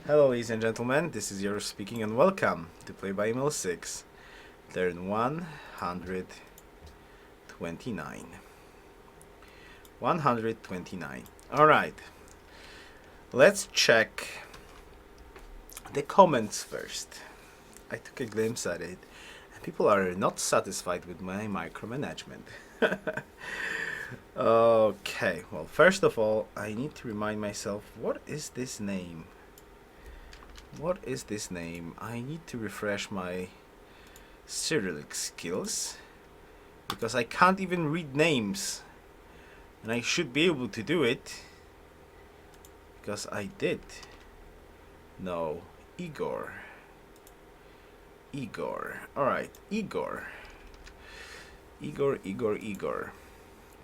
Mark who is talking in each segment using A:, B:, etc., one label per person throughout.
A: Hello ladies and gentlemen, this is Yoruus speaking and welcome to Play by Email 6, turn 129. 129. Alright, let's check the comments first. I took a glimpse at it and people are not satisfied with my micromanagement. Okay, well first of all I need to remind myself, what is this name? What is this name? I need to refresh my Cyrillic skills because I can't even read names, and I should be able to do it because I did. No, Igor. Alright, Igor.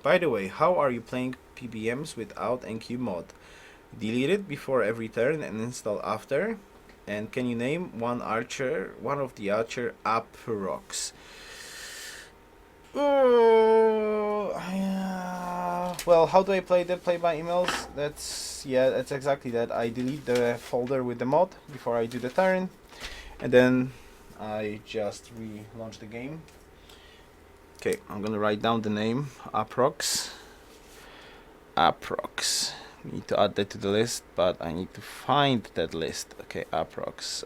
A: By the way, how are you playing PBMs without NQ mod? Delete it before every turn and install after. And can you name one of the archer approx? Well, how do I play the play by emails? That's exactly that. I delete the folder with the mod before I do the turn, and then I just relaunch the game. Okay, I'm gonna write down the name approx. We need to add that to the list, but I need to find that list. Okay, approx.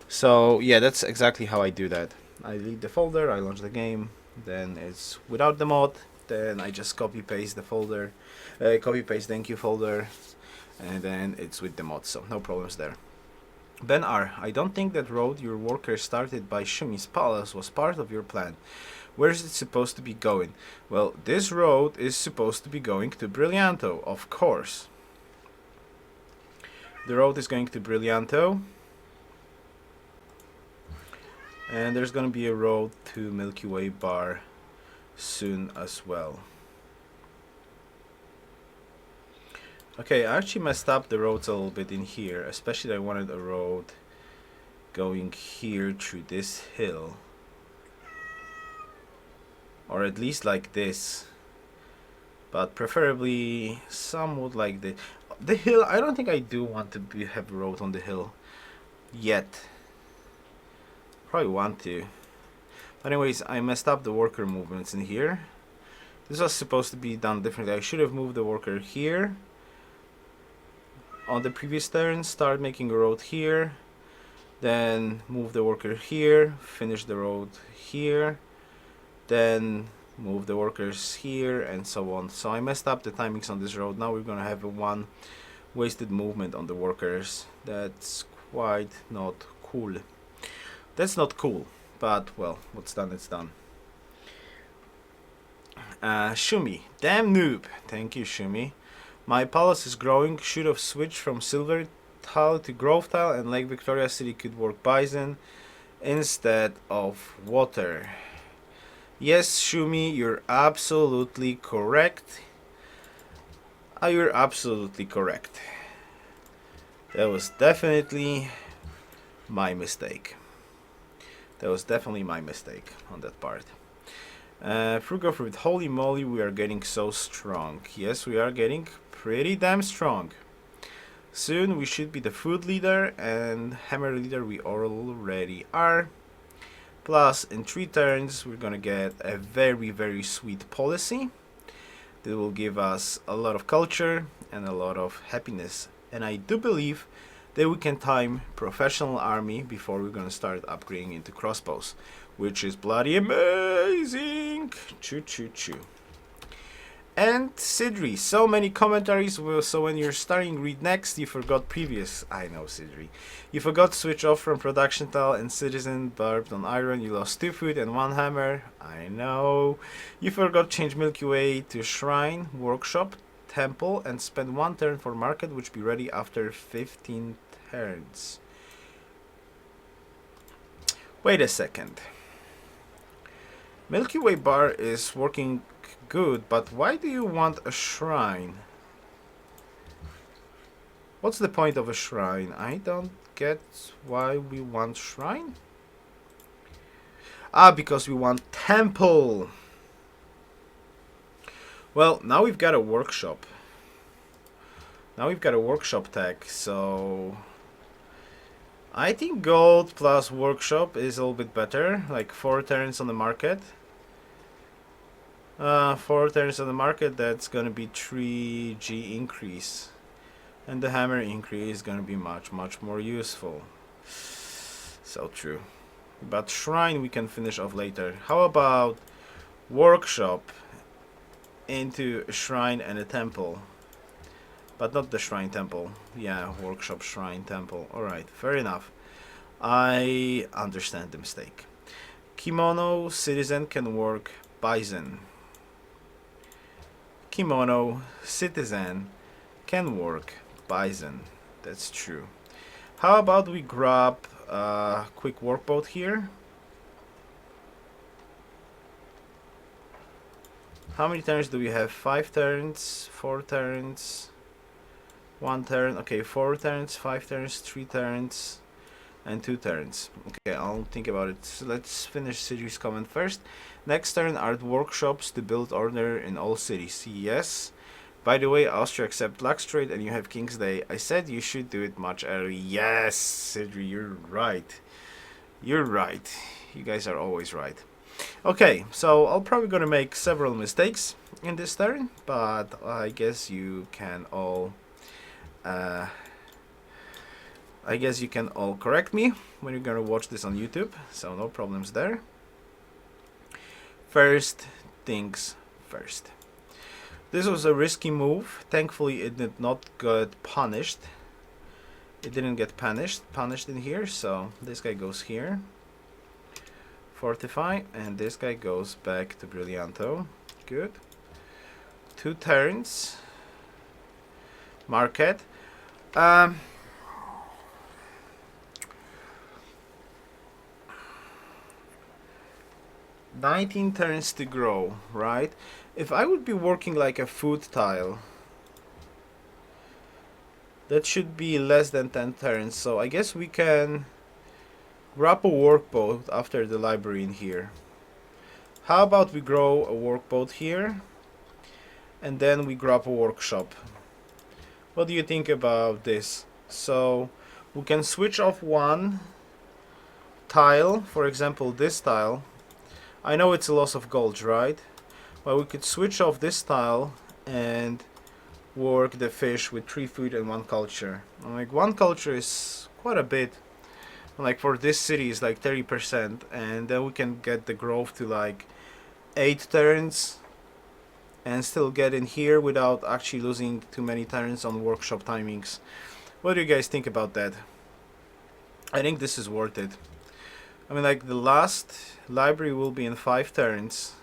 A: So yeah, that's exactly how I do that. I delete the folder, I launch the game, then it's without the mod, then I just copy paste the folder, copy paste the NQ folder, and then it's with the mod, so no problems there. Ben R, I don't think that road your worker started by Shumi's palace was part of your plan. Where is it supposed to be going? Well, this road is supposed to be going to Brillianto, of course. The road is going to Brillianto. And there's going to be a road to Milky Way Bar soon as well. Okay, I actually messed up the roads a little bit in here. Especially I wanted a road going here through this hill. Or at least like this, but preferably somewhat like the hill. I don't think I do want to have a road on the hill yet. Probably want to, but anyways, I messed up the worker movements in here. This was supposed to be done differently. I should have moved the worker here on the previous turn, start making a road here, then move the worker here, finish the road here, then move the workers here, and so on. So I messed up the timings on this road. Now we're gonna have a one wasted movement on the workers. That's quite not cool. That's not cool, but well, what's done, it's done. Shumi, damn noob. Thank you, Shumi. My palace is growing. Should have switched from silver tile to grove tile, and Lake Victoria City could work bison instead of water. Yes, Shumi, you're absolutely correct. You're absolutely correct. That was definitely my mistake. On that part. Frugal Fruit, holy moly, we are getting so strong. Yes, we are getting pretty damn strong. Soon we should be the food leader, and hammer leader we already are. Plus, in 3 turns, we're gonna get a very, very sweet policy that will give us a lot of culture and a lot of happiness. And I do believe that we can time professional army before we're gonna start upgrading into crossbows, which is bloody amazing. Choo choo choo. And Sidri, so many commentaries. So when you're starting read next, you forgot previous. I know, Sidri. You forgot switch off from production tile and citizen barbed on iron. You lost 2 food and 1 hammer. I know. You forgot change Milky Way to shrine, workshop, temple, and spend 1 turn for market, which be ready after 15 turns. Wait a second. Milky Way bar is working good, but why do you want a shrine? What's the point of a shrine? I don't get why we want shrine. Because we want temple. Well, now we've got a workshop. Now we've got a workshop tech, so I think gold plus workshop is a little bit better, like 4 turns on the market. 4 turns on the market, that's gonna be 3G increase. And the hammer increase is gonna be much more useful. So true. But shrine we can finish off later. How about workshop into a shrine and a temple? But not the shrine temple. Yeah, workshop, shrine, temple. Alright, fair enough. I understand the mistake. Kimono, citizen can work bison. Kimono, citizen can work bison. That's true. How about we grab a quick workboat here? How many turns do we have? 5 turns, 4 turns, 1 turn. Okay, 4 turns, 5 turns, 3 turns, and 2 turns. Okay, I'll think about it. So let's finish cities comment first. Next turn, art workshops to build order in all cities. Yes. By the way, Austria accept Lux trade and you have King's Day. I said you should do it much early. Yes, Sidri, you're right. You're right. You guys are always right. Okay, so I'm probably gonna make several mistakes in this turn, but I guess you can all correct me when you're gonna watch this on YouTube, so no problems there. First things first. This was a risky move. Thankfully, it did not get punished. It didn't get punished in here, so this guy goes here. Fortify, and this guy goes back to Brillianto. Good. 2 turns. Market. 19 turns to grow, right? If I would be working like a food tile, that should be less than 10 turns, so I guess we can grab a workboat after the library in here. How about we grow a workboat here, and then we grab a workshop? What do you think about this? So we can switch off one tile, for example this tile. I know it's a loss of gold, right? But we could switch off this tile and work the fish with 3 food and 1 culture. Like 1 culture is quite a bit. Like for this city is like 30%, and then we can get the growth to like 8 turns and still get in here without actually losing too many turns on workshop timings. What do you guys think about that? I think this is worth it. I mean, like the last library will be in 5 turns.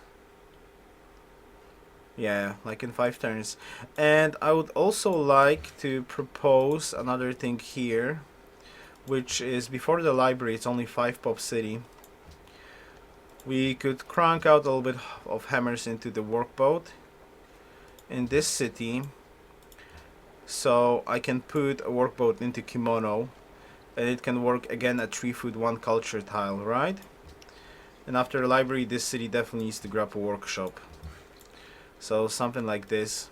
A: Yeah, like in 5 turns. And I would also like to propose another thing here, which is before the library, it's only 5 pop city. We could crank out a little bit of hammers into the workboat in this city, so I can put a workboat into Kimono, and it can work again at 3 food 1 culture tile, right? And after the library, this city definitely needs to grab a workshop. So something like this.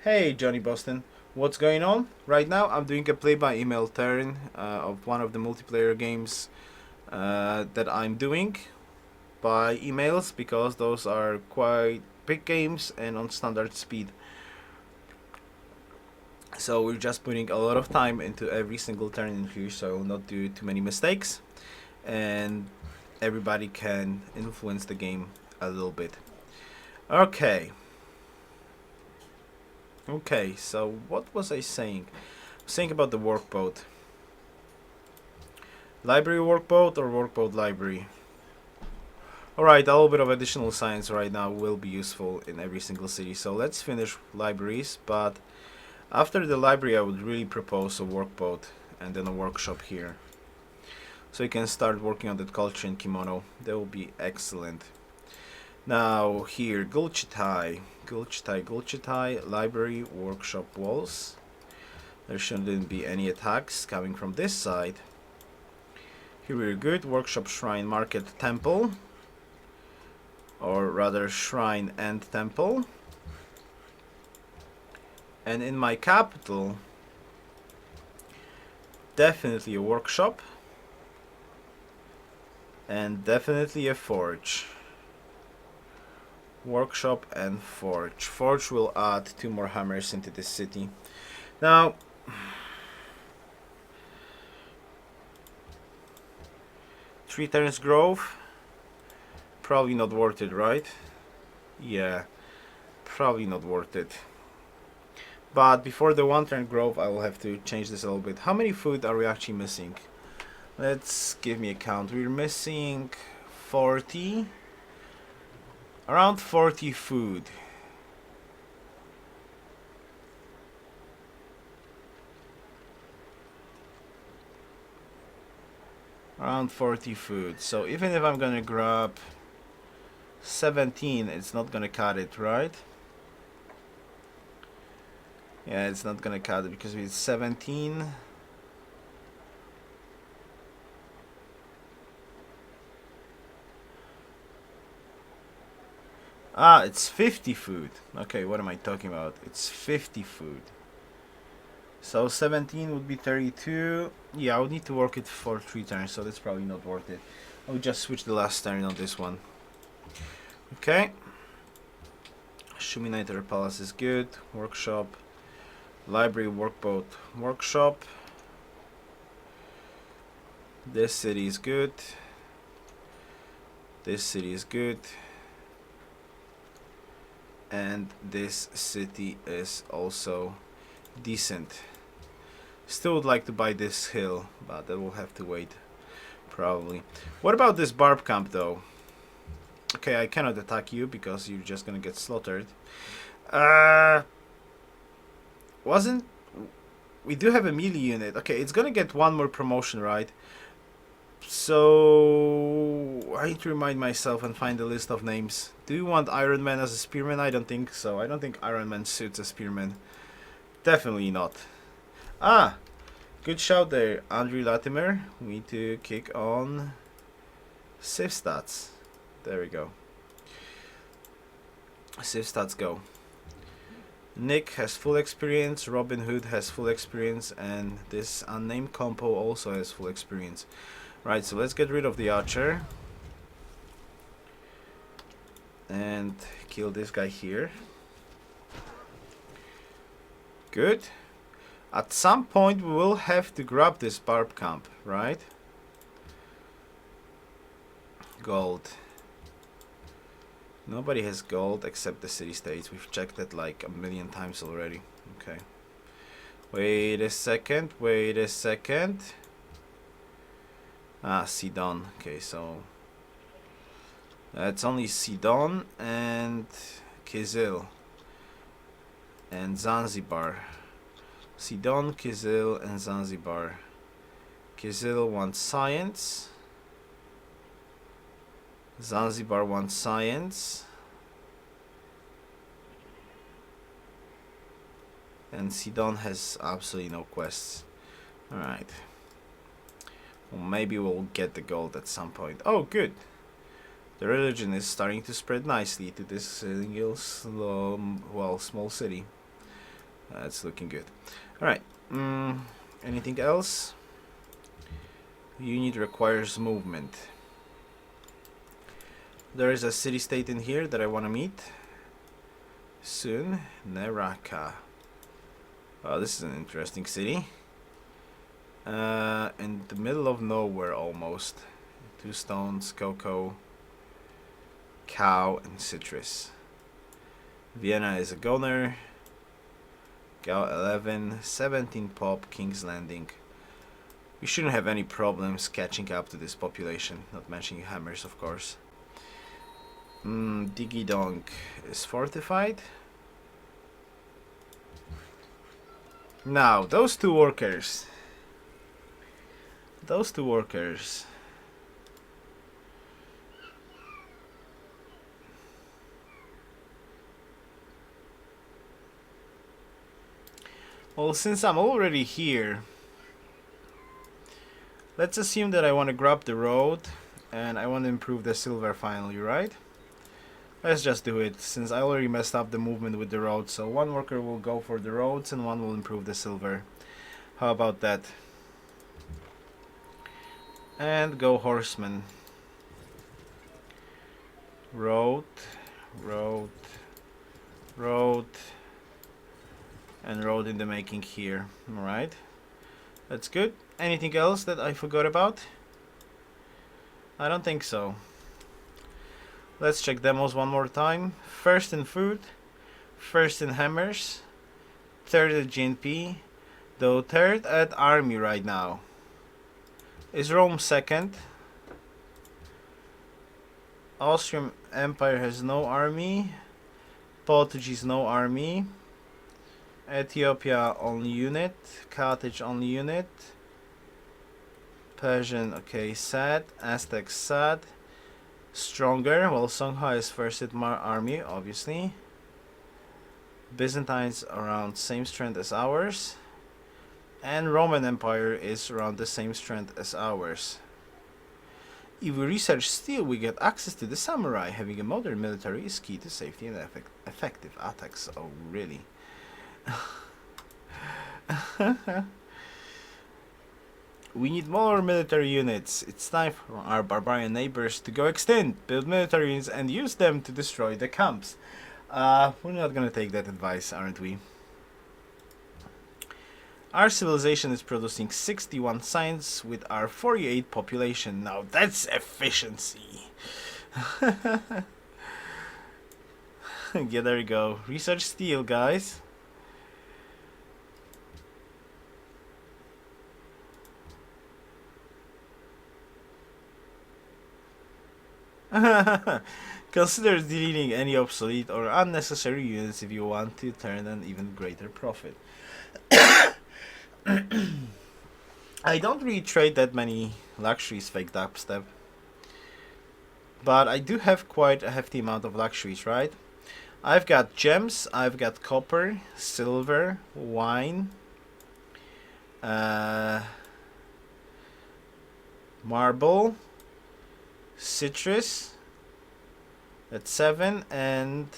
A: Hey Johnny Boston, what's going on? Right now I'm doing a play-by-email turn of one of the multiplayer games that I'm doing by emails, because those are quite big games and on standard speed. So we're just putting a lot of time into every single turn in here, so I will not do too many mistakes, and everybody can influence the game a little bit. Okay, so what was I saying? I was saying about the workboat. Library workboat or workboat library? Alright, a little bit of additional science right now will be useful in every single city. So let's finish libraries, but after the library I would really propose a workboat and then a workshop here. So you can start working on that culture in Kimono. That will be excellent. Now here, Gulchitai, library, workshop walls. There shouldn't be any attacks coming from this side. Here we're good. Workshop, shrine, market, temple. Or rather, shrine and temple. And in my capital, definitely a workshop. And definitely a forge. Workshop and forge. Forge will add 2 more hammers into this city. Now, 3 turns growth. Probably not worth it, right? Yeah, probably not worth it. But before the 1 turn growth, I will have to change this a little bit. How many food are we actually missing? Let's give me a count. We're missing 40. Around 40 food. Around 40 food. So even if I'm gonna grab 17, it's not gonna cut it, right? Yeah, it's not gonna cut it because it's 17. Ah, it's 50 food. Okay, what am I talking about? It's 50 food. So 17 would be 32. Yeah, I would need to work it for 3 turns, so that's probably not worth it. I'll just switch the last turn on this one. Okay. Shuminator Palace is good. Workshop. Library, workboat, workshop. This city is good. This city is good. And this city is also decent. Still would like to buy this hill, but that will have to wait, probably. What about this barb camp, though? Okay, I cannot attack you because you're just gonna get slaughtered. Wasn't... We do have a melee unit. Okay, it's gonna get 1 more promotion, right? So... I need to remind myself and find a list of names. Do you want Iron Man as a spearman? I don't think so. I don't think Iron Man suits a spearman. Definitely not. Ah! Good shout there, Andrew Latimer. We need to kick on Civ stats. There we go. Civ stats go. Nick has full experience, Robin Hood has full experience, and this unnamed compo also has full experience. Right, so let's get rid of the archer. And kill this guy here. Good. At some point we will have to grab this barb camp, right? Gold. Nobody has gold except the city-states. We've checked it like a million times already. Okay. Wait a second. Wait a second. Ah, Sidon. Okay, so... That's only Sidon and Kizil. And Zanzibar. Sidon, Kizil, and Zanzibar. Kizil wants science. Zanzibar wants science. And Sidon has absolutely no quests. Alright. Well, maybe we'll get the gold at some point. Oh, good. The religion is starting to spread nicely to this single, small city. That's looking good. Alright. Anything else? Unit requires movement. There is a city-state in here that I want to meet soon. Neraka. Oh, this is an interesting city. In the middle of nowhere almost. 2 stones, cocoa, cow, and citrus. Vienna is a goner. Gal 11, 17 pop, King's Landing. We shouldn't have any problems catching up to this population, not mentioning hammers, of course. Diggy Donk is fortified. Now, those two workers. Well, since I'm already here, Let's assume that I want to grab the road and I want to improve the silver finally, right? Let's just do it, since I already messed up the movement with the road. So one worker will go for the roads and one will improve the silver. How about that? And go horseman. Road, road, road, and road in the making here. Alright, that's good. Anything else that I forgot about? I don't think so. Let's check demos one more time. First in food, first in hammers, third at GNP, though third at army right now. Is Rome second? Austrian Empire has no army. Portuguese no army. Ethiopia only unit. Carthage only unit. Persian, okay, sad. Aztec sad. Stronger. Well, Songhai is first at army, obviously. Byzantines around same strength as ours. And Roman Empire is around the same strength as ours. If we research steel, we get access to the samurai. Having a modern military is key to safety and effective attacks. Oh, really? We need more military units. It's time for our barbarian neighbors to go extinct, build military units, and use them to destroy the camps. We're not gonna take that advice, aren't we? Our civilization is producing 61 science with our 48 population. Now that's efficiency. Yeah, there you go. Research steel, guys. Consider deleting any obsolete or unnecessary units if you want to turn an even greater profit. I don't really trade that many luxuries, fake dubstep, but I do have quite a hefty amount of luxuries, right? I've got gems, I've got copper, silver, wine, marble, citrus, that's 7, and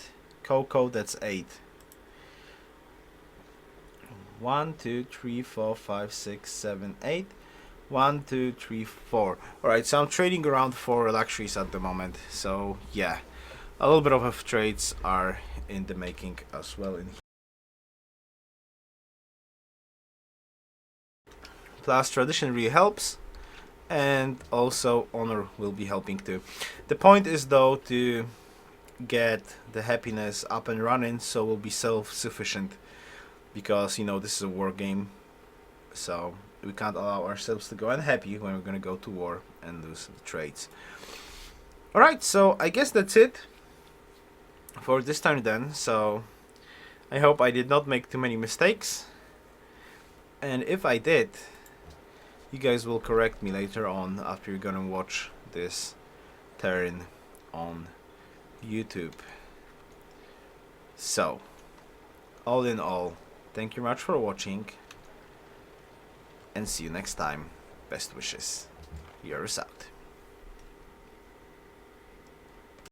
A: cocoa, that's 8. 1, 2, 3, 4, 5, 6, 7, 8. 1, 2, 3, 4. Alright, so I'm trading around 4 luxuries at the moment. So, yeah. A little bit of trades are in the making as well in here. Plus, tradition really helps. And also, honor will be helping too. The point is, though, to get the happiness up and running so we'll be self-sufficient. Because, you know, this is a war game, so we can't allow ourselves to go unhappy when we're going to go to war and lose the trades. Alright, so I guess that's it for this time then. So I hope I did not make too many mistakes. And if I did, you guys will correct me later on after you're going to watch this turn on YouTube. So, all in all, thank you much for watching, and see you next time. Best wishes. Yoruus out.